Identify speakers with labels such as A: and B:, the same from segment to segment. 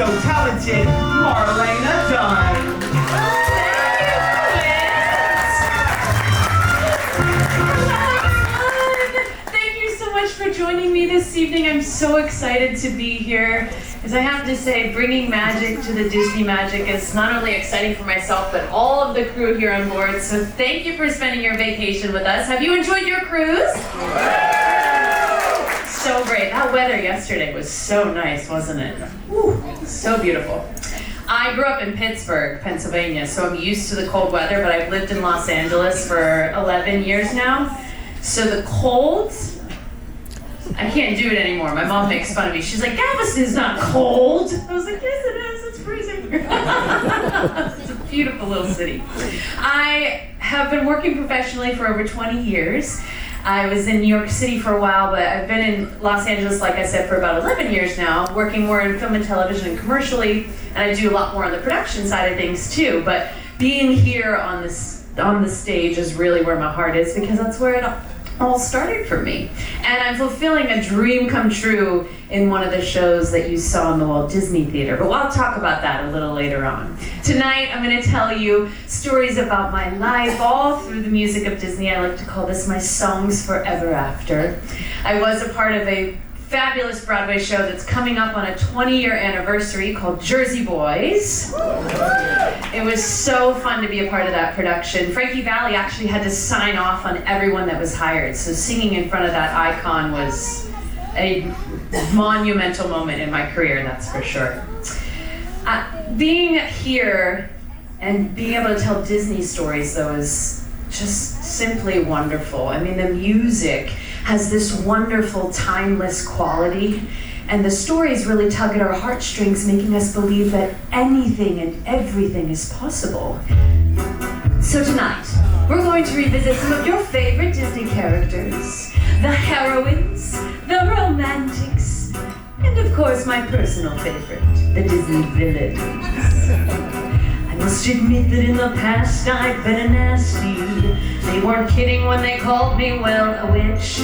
A: so talented, Marlana Dunn.
B: Thank you so much for joining me this evening. I'm so excited to be here. Because I have to say, bringing magic to the Disney Magic is not only exciting for myself, but all of the crew here on board. So thank you for spending your vacation with us. Have you enjoyed your cruise? So great. That weather yesterday was so nice, wasn't it? Woo, so beautiful. I grew up in Pittsburgh, Pennsylvania, so I'm used to the cold weather, but I've lived in Los Angeles for 11 years now. So the cold, I can't do it anymore. My mom makes fun of me. She's like, Galveston's not cold. I was like, yes it is, it's freezing. It's a beautiful little city. I have been working professionally for over 20 years. I was in New York City for a while, but I've been in Los Angeles, like I said, for about 11 years now, working more in film and television and commercially, and I do a lot more on the production side of things too, but being here on the stage is really where my heart is, because that's where it all started for me. And I'm fulfilling a dream come true in one of the shows that you saw in the Walt Disney Theater, but I'll talk about that a little later on. Tonight, I'm going to tell you stories about my life, all through the music of Disney. I like to call this my songs for Everafter. I was a part of a fabulous Broadway show that's coming up on a 20-year anniversary called Jersey Boys. It was so fun to be a part of that production. Frankie Valli actually had to sign off on everyone that was hired, so singing in front of that icon was a monumental moment in my career, that's for sure. Being here and being able to tell Disney stories, though, is just simply wonderful. I mean, the music has this wonderful, timeless quality, and the stories really tug at our heartstrings, making us believe that anything and everything is possible. So tonight, we're going to revisit some of your favorite Disney characters, the heroines, the romantics, and of course my personal favorite, the Disney villains. I must admit that in the past I've been a nasty. They weren't kidding when they called me, well, a witch.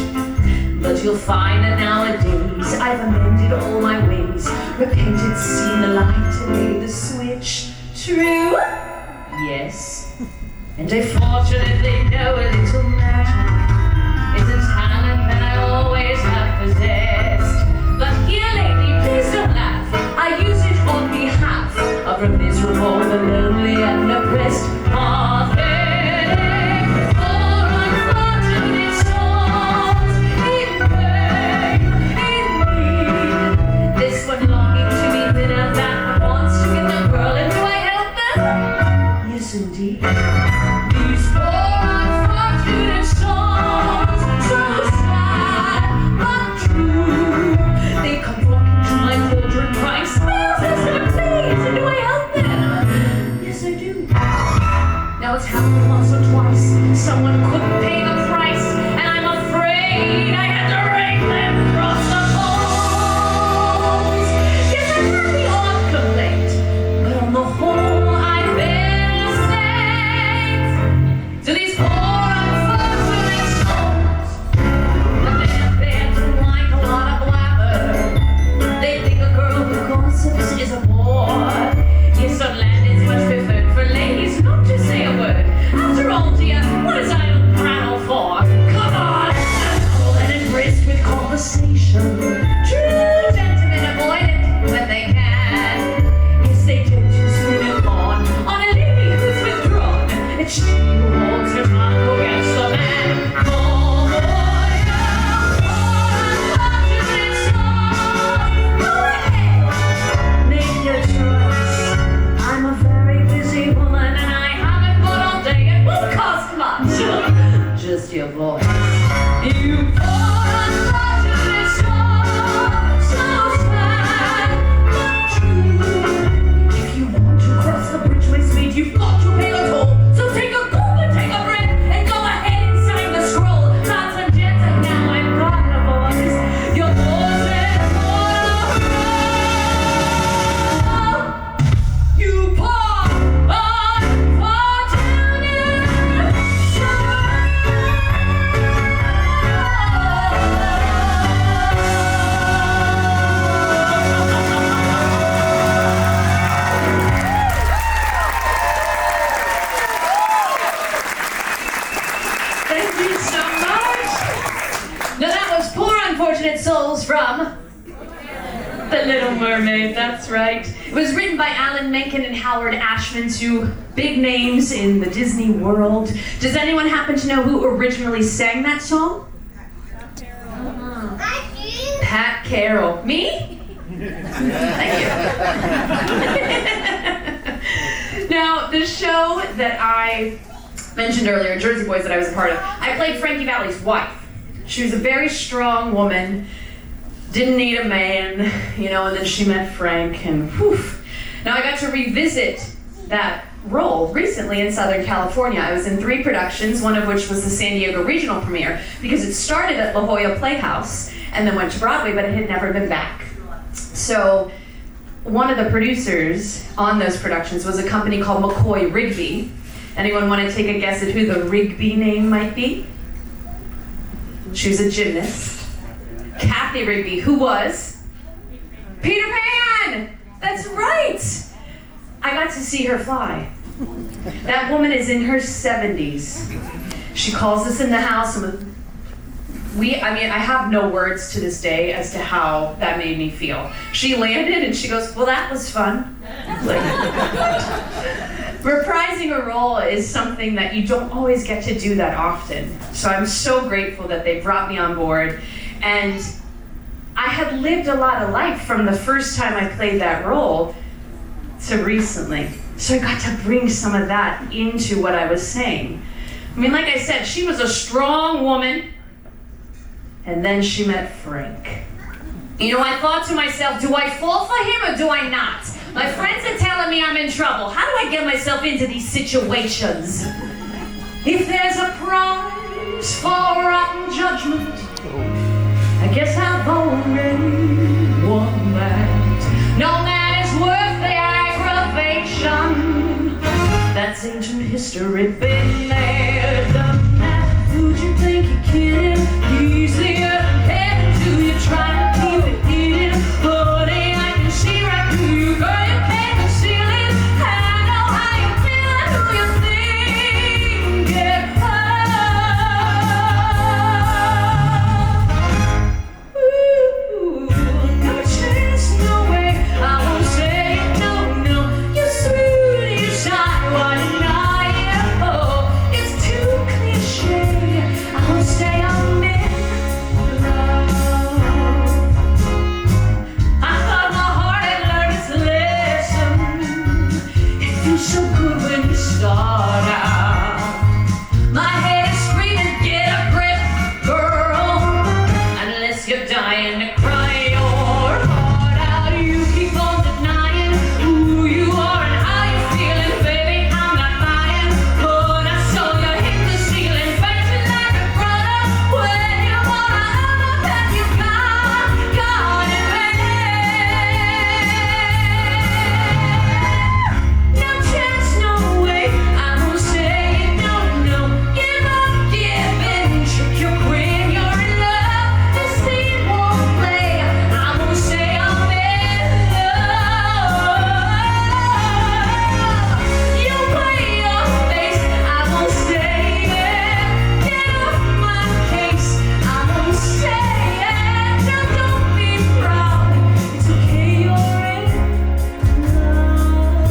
B: But you'll find that nowadays I've amended all my ways, repented, seen the light, and made the switch. True? Yes. And I fortunately know a little magic. It's a talent that I always have possessed. But here lately, please don't laugh. I use it on behalf of the miserable, the lonely, and oppressed. Pathetic, poor unfortunate souls in pain, in need. This one longing to be thinner, that one wants to get the girl, and do I help them? Yes, indeed. These poor unfortunate souls, so sad but true. The Little Mermaid, that's right. It was written by Alan Menken and Howard Ashman, two big names in the Disney world. Does anyone happen to know who originally sang that song? Pat Carroll. Me? Thank you. Now, the show that I mentioned earlier, Jersey Boys, that I was a part of, I played Frankie Valli's wife. She was a very strong woman, didn't need a man, and then she met Frank, and poof. Now I got to revisit that role recently in Southern California. I was in 3 productions, one of which was the San Diego regional premiere, because it started at La Jolla Playhouse and then went to Broadway, but it had never been back. So one of the producers on those productions was a company called McCoy Rigby. Anyone want to take a guess at who the Rigby name might be? She was a gymnast. Kathy Rigby, who was Peter Pan! That's right! I got to see her fly. That woman is in her 70s. She calls us in the house and I have no words to this day as to how that made me feel. She landed and she goes, well, that was fun. Like, reprising a role is something that you don't always get to do that often. So I'm so grateful that they brought me on board. And I had lived a lot of life from the first time I played that role to recently. So I got to bring some of that into what I was saying. I mean, like I said, she was a strong woman. And then she met Frank. I thought to myself, do I fall for him or do I not? My friends are telling me I'm in trouble. How do I get myself into these situations? If there's a price for rotten judgment, I guess I've already won that. No man is worth the aggravation. That's ancient history, been there, done that. Who'd you think you're kidding? Easier than heaven, do you try to keep it hidden? Honey, I can see right through you, girl, you can't conceal it. I know how you feel and who you think it hurts. Ooh, no chance, no way, I won't say no, no. You're sweet, you're shy, why deny it? Oh, it's too cliche. I won't say I'm in love. I thought my heart had learned its lesson. It feels so good when you start out. My head is screaming, get a grip, girl. Unless you're dying to cry your heart out, you keep on denying who you are and how you're feeling, baby. I'm not lying, but I saw you hit the ceiling, bouncing like a brother. When you wanna have a pet, you got it, baby. No chance, no way, I won't say no, no. Give up, give in, trick your queen, you're in love. This scene won't play, I won't say I'm in love. You play your face, I won't say it. Get off my case, I won't say it. Now don't be proud, it's okay, you're in love.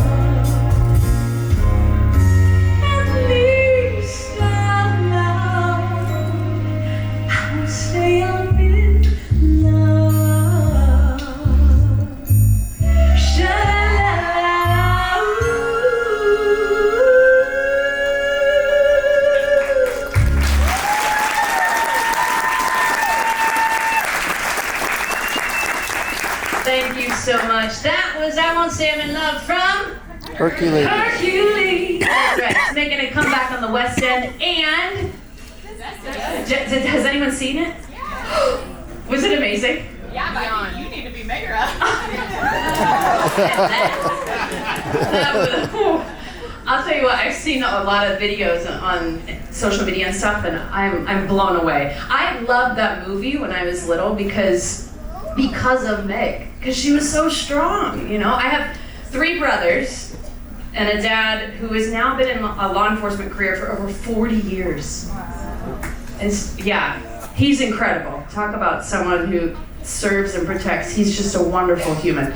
B: At least I know I won't say I'm in love. Thank you so much. That was I Won't Say I'm in Love from
C: Hercules.
B: Hercules. That's right. It's making a comeback on the West End. And has anyone seen it? Was it amazing?
D: Yeah, but you need to be mayor of.
B: That was, whew. I'll tell you what, I've seen a lot of videos on social media and stuff, and I'm blown away. I loved that movie when I was little because of Meg, because she was so strong. I have 3 brothers and a dad who has now been in a law enforcement career for over 40 years. And yeah, he's incredible. Talk about someone who serves and protects. He's just a wonderful human.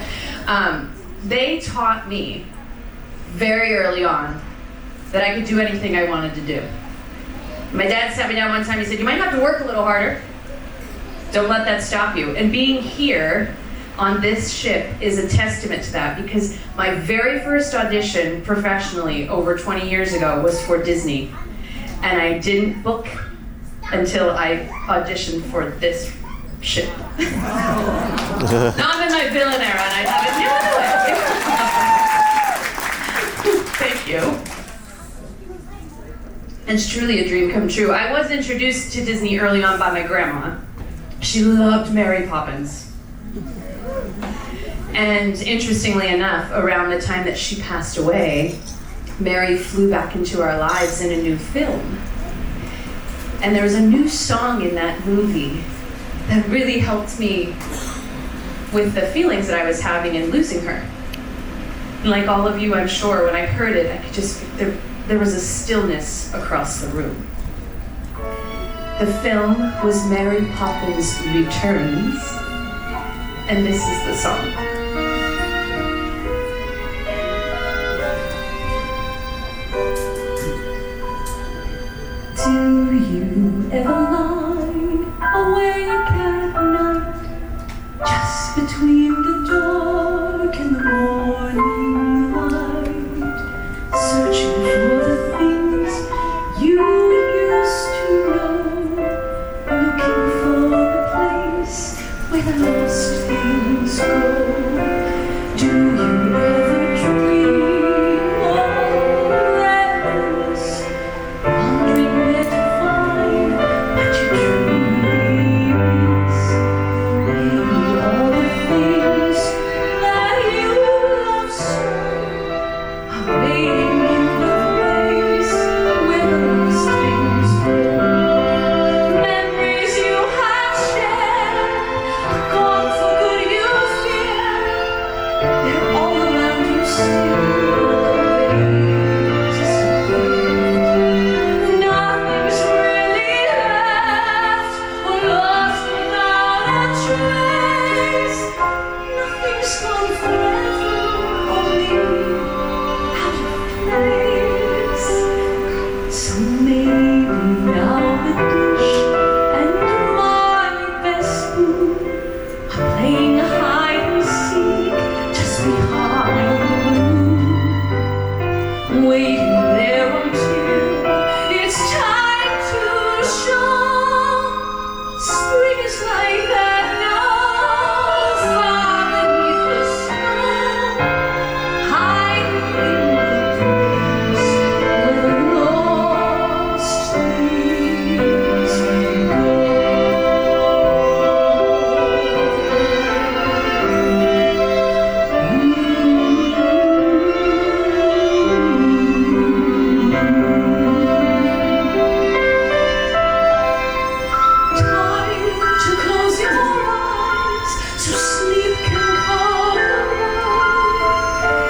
B: They taught me very early on that I could do anything I wanted to do. My dad sat me down one time, he said, you might have to work a little harder. Don't let that stop you. And being here on this ship is a testament to that, because my very first audition professionally over 20 years ago was for Disney. And I didn't book until I auditioned for this ship. Now I'm in my villain era and I haven't knew it. Thank you. It's truly a dream come true. I was introduced to Disney early on by my grandma. She loved Mary Poppins. And interestingly enough, around the time that she passed away, Mary flew back into our lives in a new film. And there was a new song in that movie that really helped me with the feelings that I was having in losing her. And like all of you, I'm sure, when I heard it, I could just, there was a stillness across the room. The film was Mary Poppins Returns, and this is the song. Do you ever lie awake at night, just between the dark and the morning light, searching for the things you used to know, looking for the place where the lost things go? Do you ever dream of rest, wondering where to find what you truly miss? Maybe all the things that you love so are waiting in the place where the lost things go. Memories you have shared are gone for good, you fear. They're all around you still, disappeared. Nothing's really left or lost without a trace. Nothing's gone forever, only out of place. So maybe now the dish and my best food are playing hide and seek just behind the moon, waiting there until it's time to show. Spring is like that now, far beneath the snow, hiding in the place where the lost things go. Time to close your eyes so sleep can come around.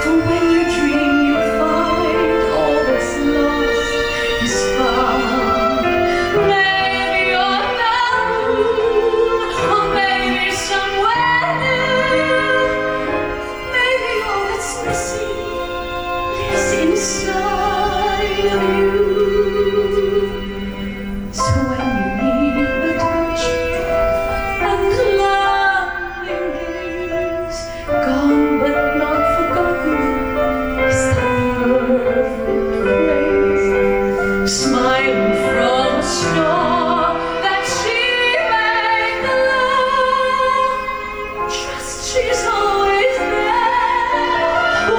B: For when you dream, you find all that's lost is found. Maybe on the moon, or maybe somewhere new. Maybe all that's missing lives inside of you. So when you need a touch and loving gaze, gone but not forgotten is the perfect phrase. Smiling from a star that she may glow, trust she's always there,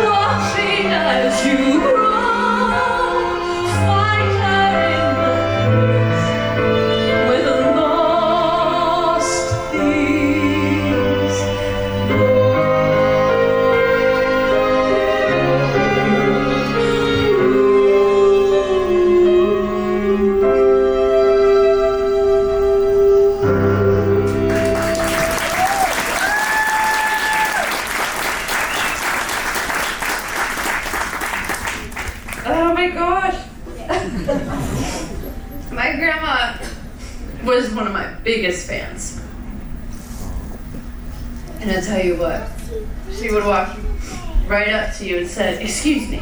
B: watching as you grow. Find her in the place where the lost things go. Oh my gosh. My grandma was one of my biggest fans. And I'll tell you what, she would walk right up to you and said, "Excuse me,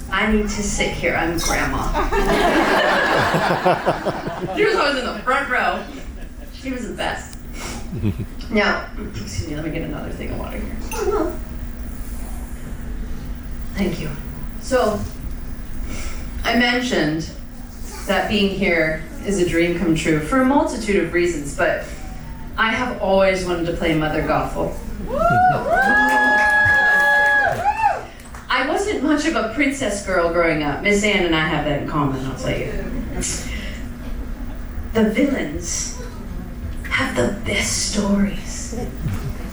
B: I need to sit here, I'm grandma." She was always in the front row. She was the best. Now, excuse me, let me get another thing of water here. Oh, thank you. So, I mentioned that being here is a dream come true for a multitude of reasons, but I have always wanted to play Mother Gothel. I wasn't much of a princess girl growing up. Miss Ann and I have that in common, I'll tell you. The villains have the best stories,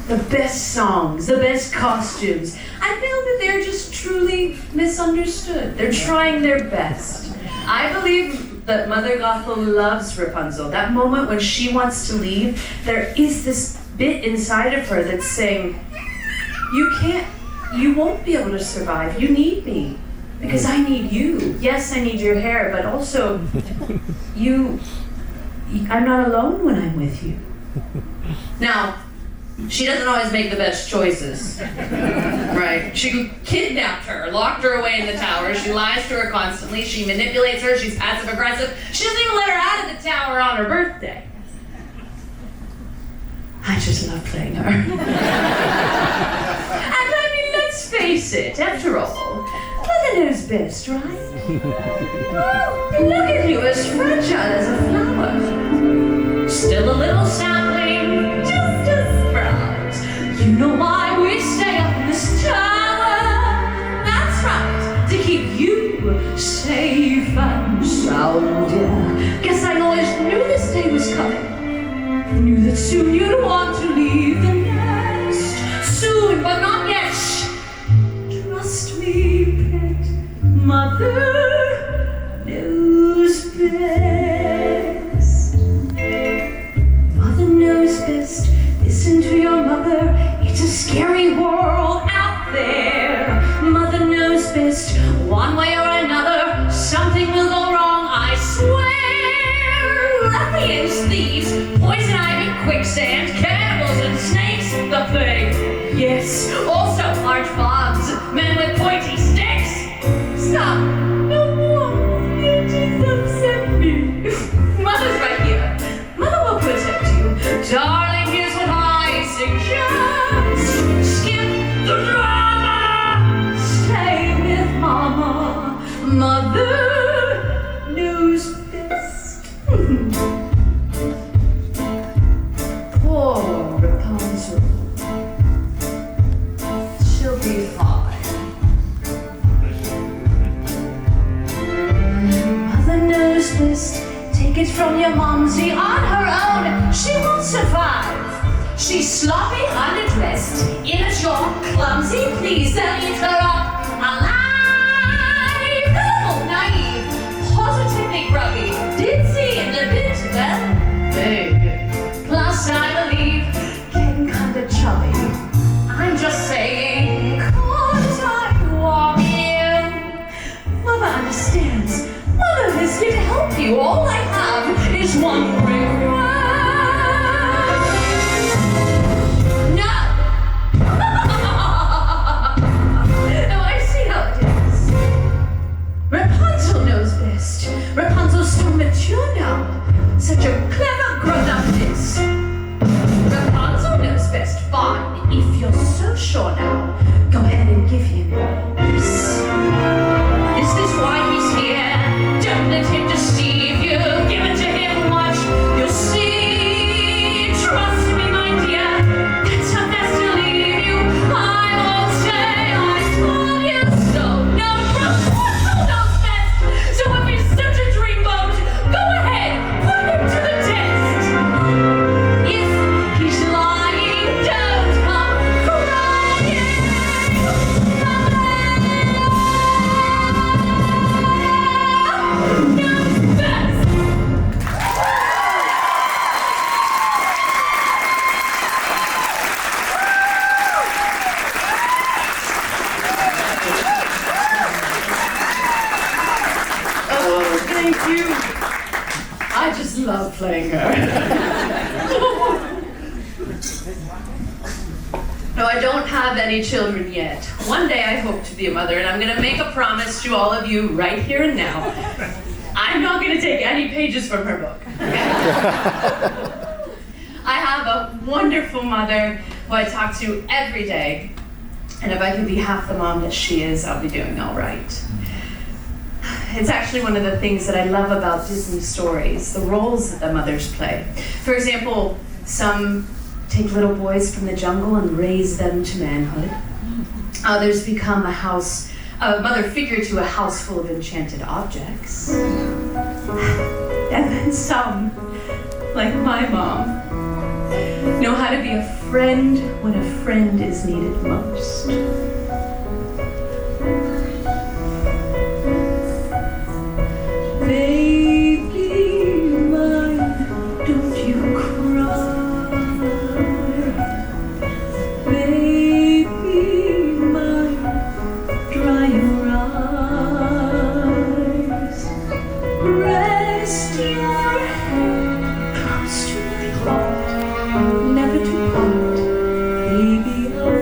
B: the best songs, the best costumes. I feel that they're just truly misunderstood. They're trying their best. I believe that Mother Gothel loves Rapunzel. That moment when she wants to leave, there is this bit inside of her that's saying, you won't be able to survive. You need me. Because I need you. Yes, I need your hair, but also, I'm not alone when I'm with you. Now, she doesn't always make the best choices, right? She kidnapped her, locked her away in the tower. She lies to her constantly. She manipulates her. She's passive aggressive. She doesn't even let her out of the tower on her birthday. I just love playing her. And I mean, let's face it, after all, Mother knows best, right? Oh, look at you, as fragile as a flower. Still a little sapling, just a sprout. You know why we stay up in this tower? That's right, to keep you safe and sound, dear. Guess I always knew this day was coming. Knew that soon you'd want to leave the nest. Soon, but not yet. Trust me, pet. Mother knows best. Mother knows best. Listen to your mother. It's a scary world out there. Mother knows best. One way or another, something will go wrong, I swear. Ruffians, thieves, poison ivy, quicksand, cannibals and snakes, the plague. Yes, also large bombs, men with pointy sticks. Stop, no more, you just upset me. Mother's right here. Mother will protect you. Darling, here's what I suggest. Skip the drama. Stay with Mama. Mother knows best. Poor Rapunzel. She'll be fine. Mother knows best. Take it from your momsy. On her own, she won't survive. She's sloppy, underdressed, immature, clumsy. Please don't eat her up alive. Little, naive, positively grubby, ditzy, and a bit, well, big. Plus, I believe, getting kinda chubby. I'm just saying, 'cause I walk in. Mother understands. Mother is here to help you. All I have is one regret. No! Oh, I see how it is. Rapunzel knows best. Rapunzel's so mature now. Such a clever grown-upness. Rapunzel knows best. Fine, if you're so sure now, go ahead and give him this. Is this why he's here? Don't let him deceive you. Give it to him, watch. You'll see. Trust me, my dear. It's not best to leave you. I won't say I told you so. No, Rapunzel knows best. So if he's such a dreamboat, go ahead, put him to the test. If he's lying, don't come crying. Knows best. Oh, thank you. I just love playing her. I don't have any children yet. One day I hope to be a mother, and I'm gonna make a promise to all of you right here and now. I'm not gonna take any pages from her book. I have a wonderful mother who I talk to every day, and if I can be half the mom that she is, I'll be doing all right. It's actually one of the things that I love about Disney stories, the roles that the mothers play. For example, some take little boys from the jungle and raise them to manhood. Others become a mother figure to a house full of enchanted objects. And then some, like my mom, know how to be a friend when a friend is needed most. Baby mine, don't you cry. Baby mine, dry your eyes. Rest your head close to my heart, never to part, baby of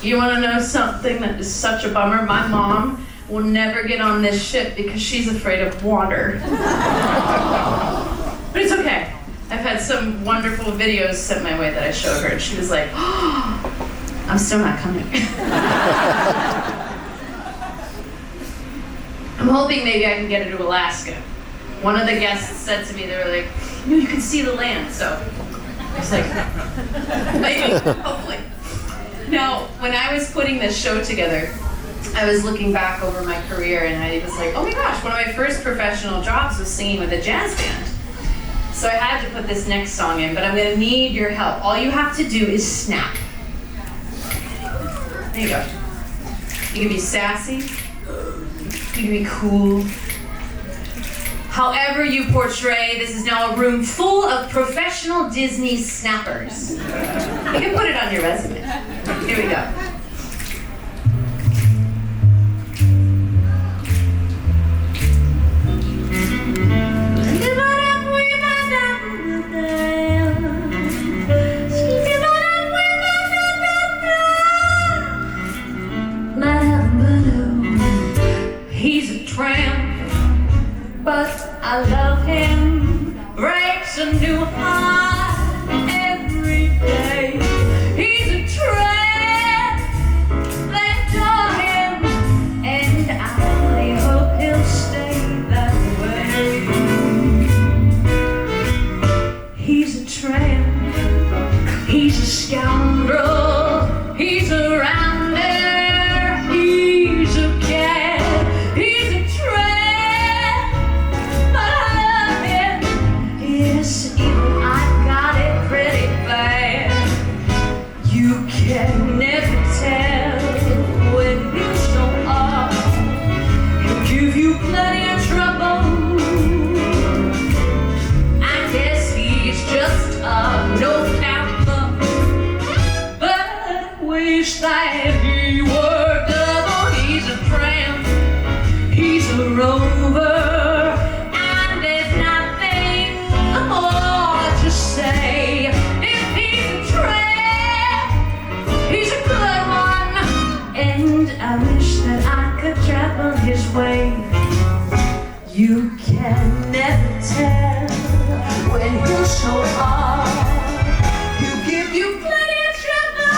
B: You want to know something that is such a bummer? My mom will never get on this ship because she's afraid of water. But it's okay. I've had some wonderful videos sent my way that I showed her, and she was like, oh, I'm still not coming. I'm hoping maybe I can get her to Alaska. One of the guests said to me, they were like, you can see the land, so I was like, maybe, hopefully. Now, when I was putting this show together, I was looking back over my career and I was like, oh my gosh, one of my first professional jobs was singing with a jazz band. So I had to put this next song in, but I'm gonna need your help. All you have to do is snap. There you go. You can be sassy, you can be cool. However you portray, this is now a room full of professional Disney snappers. You can put it on your resume. Here we go. He's a tramp, but I love him. Breaks a new heart every day. He's a tramp, a scoundrel, he's a rounder, he's a cad, he's a tramp, but I love him. Yes, even I got it pretty bad. You can never tell when you show up. He'll give you plenty of trouble. I guess he's just a no-camper, but I wish that he were double. He's a tramp, he's a rover, and there's nothing more to say. If he's a tramp, he's a good one, and I wish that I could travel his way. You can never tell when he'll show up. He'll give you plenty of trouble.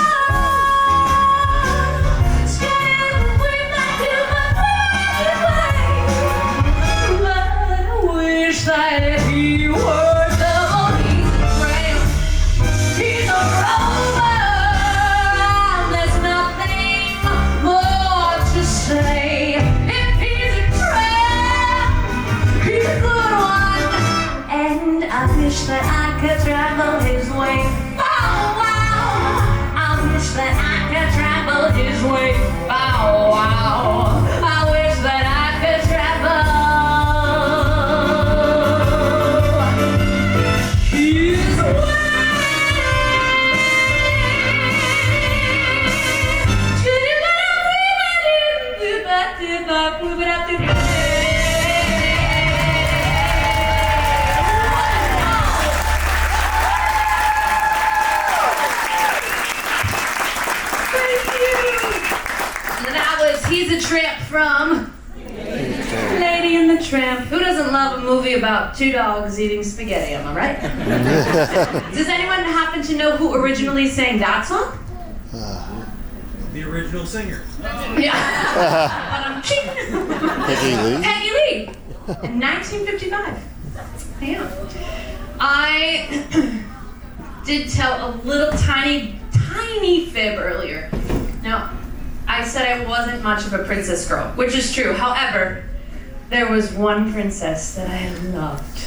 B: Stand away, my dear, my way. But I wish that he were double. He's a tramp, he's a rover, and there's nothing more to say. If he's a tramp, he's a good one, and I wish that I could travel his way. Bow wow, I wish that I could travel his way. Bow wow, I wish that I could travel his way. He's a Tramp from Lady and the Tramp. Who doesn't love a movie about two dogs eating spaghetti, am I right? Does anyone happen to know who originally sang that song?
C: The original singer.
B: Yeah.
E: Peggy Lee?
B: Peggy Lee. In 1955. Yeah. I did tell a little tiny fib earlier. Now, I said I wasn't much of a princess girl, which is true. However, there was one princess that I loved.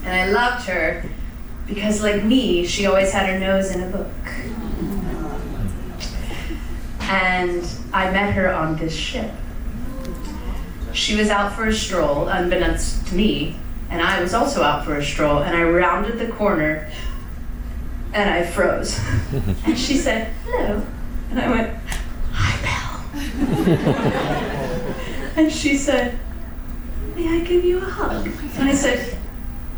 B: And I loved her because, like me, she always had her nose in a book. And I met her on this ship. She was out for a stroll, unbeknownst to me, and I was also out for a stroll, and I rounded the corner, and I froze. And she said, hello. And I went, hi, Belle. And she said, may I give you a hug? And I said,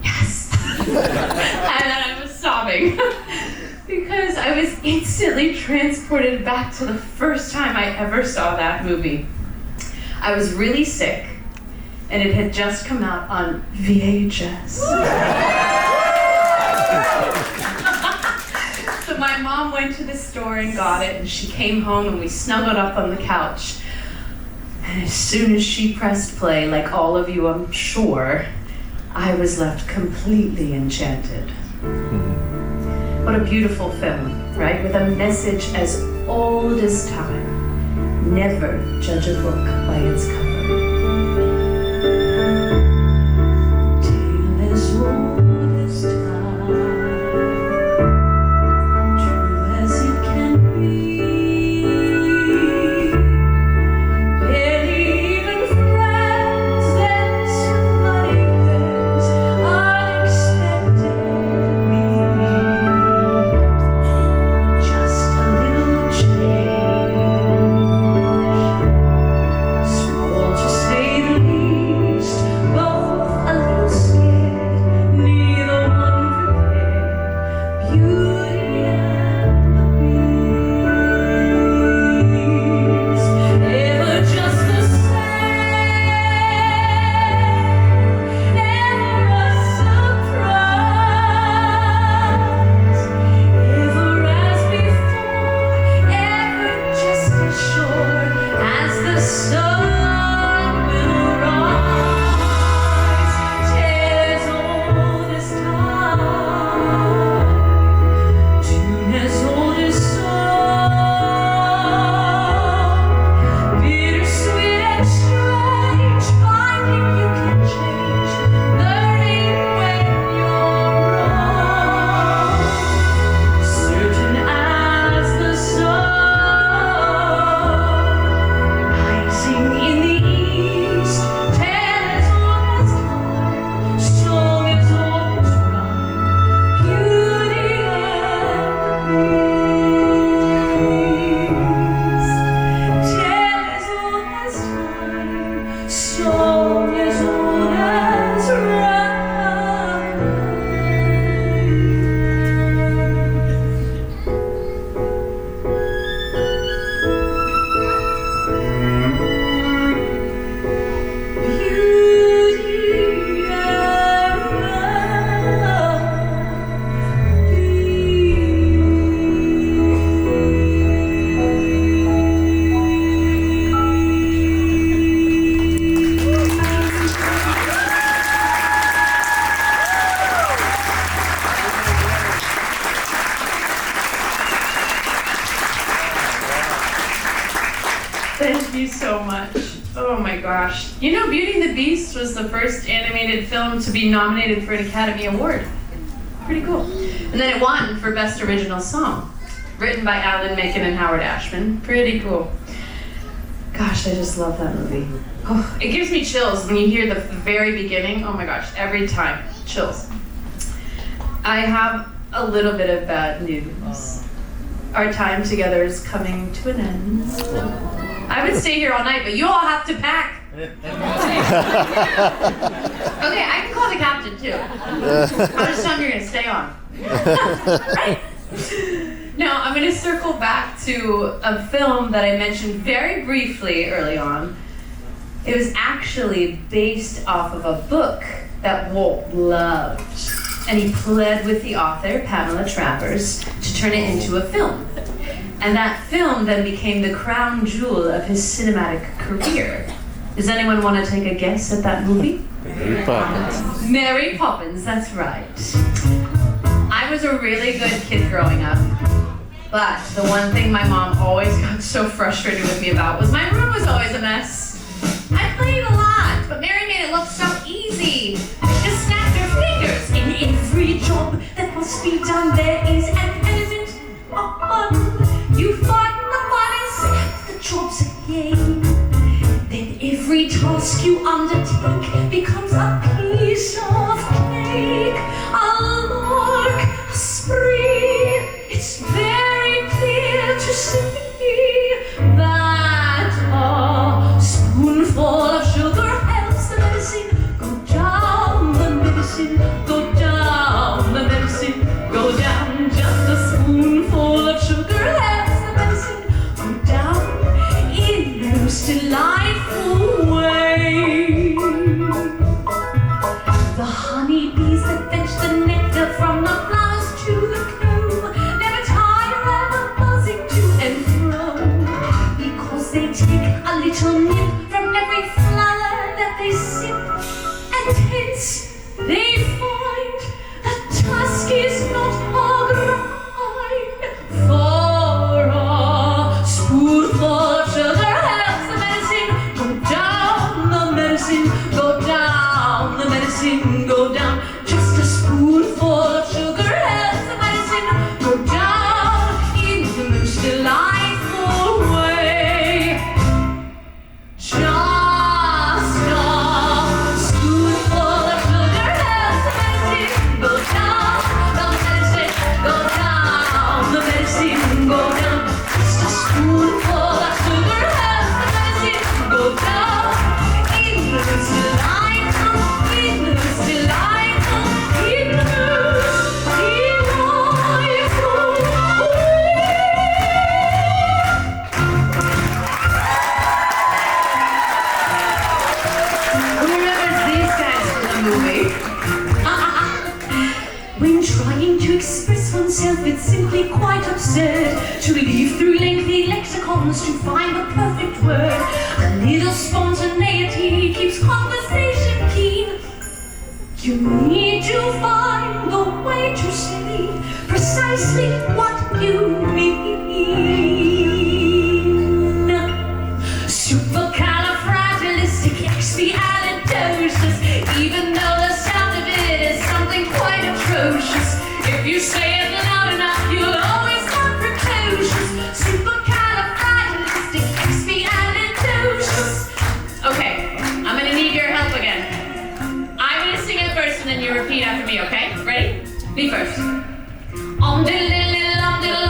B: yes. And then I was sobbing because I was instantly transported back to the first time I ever saw that movie. I was really sick, and it had just come out on VHS. So my mom went to the store and got it, and she came home and we snuggled up on the couch. And as soon as she pressed play, like all of you I'm sure, I was left completely enchanted. What a beautiful film, right? With a message as old as time. Never judge a book by its cover. Tale as old as time, true as it can be. Barely even friends, then somebody else unexpectedly. Just a little change. Small Thank you so much. Oh my gosh. You know, Beauty and the Beast was the first animated film to be nominated for an Academy Award. Pretty cool. And then it won for Best Original Song, written by Alan Menken and Howard Ashman. Pretty cool. Gosh, I just love that movie. Oh, it gives me chills when you hear the very beginning. Oh my gosh, every time. Chills. I have a little bit of bad news. Our time together is coming to an end. I would stay here all night, but you all have to pack. Okay, I can call the captain too. How much time you're gonna stay on? Right? Now, I'm gonna circle back to a film that I mentioned very briefly early on. It was actually based off of a book that Walt loved. And he pled with the author, Pamela Travers, to turn it into a film. And that film then became the crown jewel of his cinematic career. Does anyone want to take a guess at that movie?
E: Mary Poppins.
B: Mary Poppins, that's right. I was a really good kid growing up, but the one thing my mom always got so frustrated with me about was my room was always a mess. I played a lot, but Mary made it look so easy. Just snap your fingers. In every job that must be done, there is an element of fun. You find the fun and snap the jobs again. Then every task you undertake becomes a piece of cake. A lark, a spree. It's very clear to see that a spoonful of sugar helps the medicine go down. The medicine go down. The medicine go down. Just a spoonful of sugar helps the medicine go down in the most delightful way. The honeybees that fetch the nectar from the flowers to the comb never tire ever buzzing to and fro, because they take a little nip from every flower that they sip, and hence they find the task is not a grind. For a spoonful of sugar helps the medicine go down. The medicine go down. The medicine go down. Just a spoonful of sugar helps the medicine go down in the most delightful way. Just a spoonful of sugar helps the medicine go down. The medicine go down. The medicine go down. Just a spoonful of sugar helps the medicine go down in the most delightful, in the most delightful, in the most delightful way. Who remembers these guys from the movie? When trying to express oneself, it's simply quite absurd to leaf through lengthy lexicons to find the perfect word. A little spontaneity keeps conversation keen. You need to find the way to say precisely what you mean. Supercalifragilisticexpialidocious, even though the sound of it is something quite atrocious. If you say it loud enough, you'll always sound precocious. Supercalifragilisticexpialidocious. Okay, I'm gonna need your help again. I'm gonna sing it first and then you repeat after me, okay? Ready? Me first. Om-de-lili-lom-de-lili.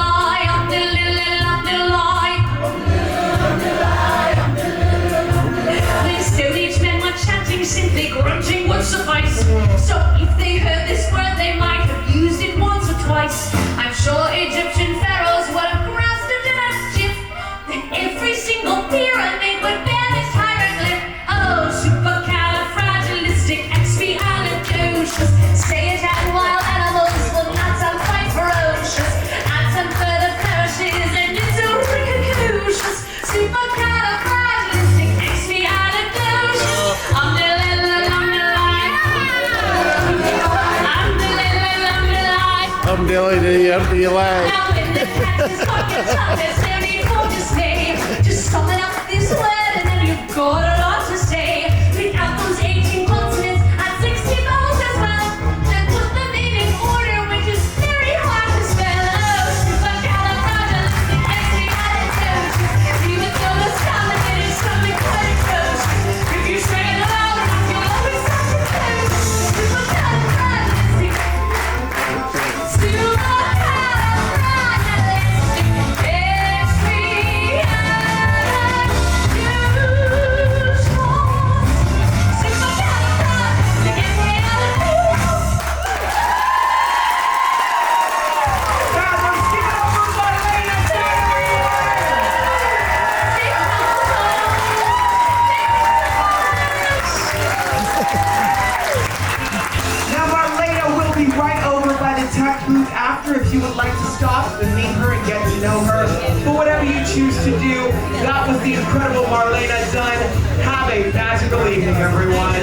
B: nice. So if they heard this word, they might have used it once or twice. I'm sure Egyptian pharaohs would have grasped it in a jiff. That every single pyramid would bear this hieroglyph. Oh, supercalifragilisticexpialidocious. Say it and wild animals will not sound quite ferocious. Add some further flourishes and it's a ricococious. Supercalifragilisticexpialidocious.
E: Now in the cat's pocket, there's no need for dismay. Just summon up this word and then you've got a lot to say. Pick out those 18 consonants and 60 vowels as well. Then put them in order, which is very hard to spell. Oh, supercalifragilisticexpialidocious. Even though the sound of it is something quite atrocious. If you say it loud enough, you'll always sound close.
A: Now Marlena will be right over by the tech booth after if you would like to stop and meet her and get to know her. But whatever you choose to do, that was the incredible Marlana Dunn. Have a magical evening, everyone.